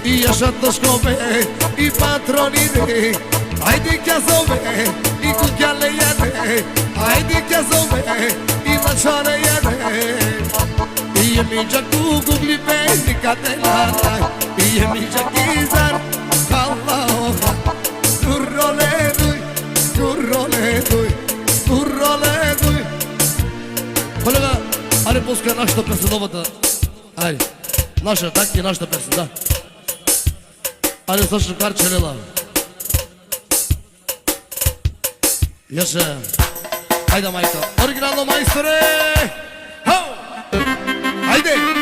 i așa toșcove, i patronine. Haide chiazove, i cuchiale iade, haide chiazove, i lăcioare iade. E mingea cu guglipe, catenana, e mingea chizar, calaoha. Curroledui, curroledui, curroledui. Colega, are poți că naște pe să dă. Are, naște, taki naște pe să, da. Are să și carcele la. Așa. Haide, maică, originalul maestre. Haide!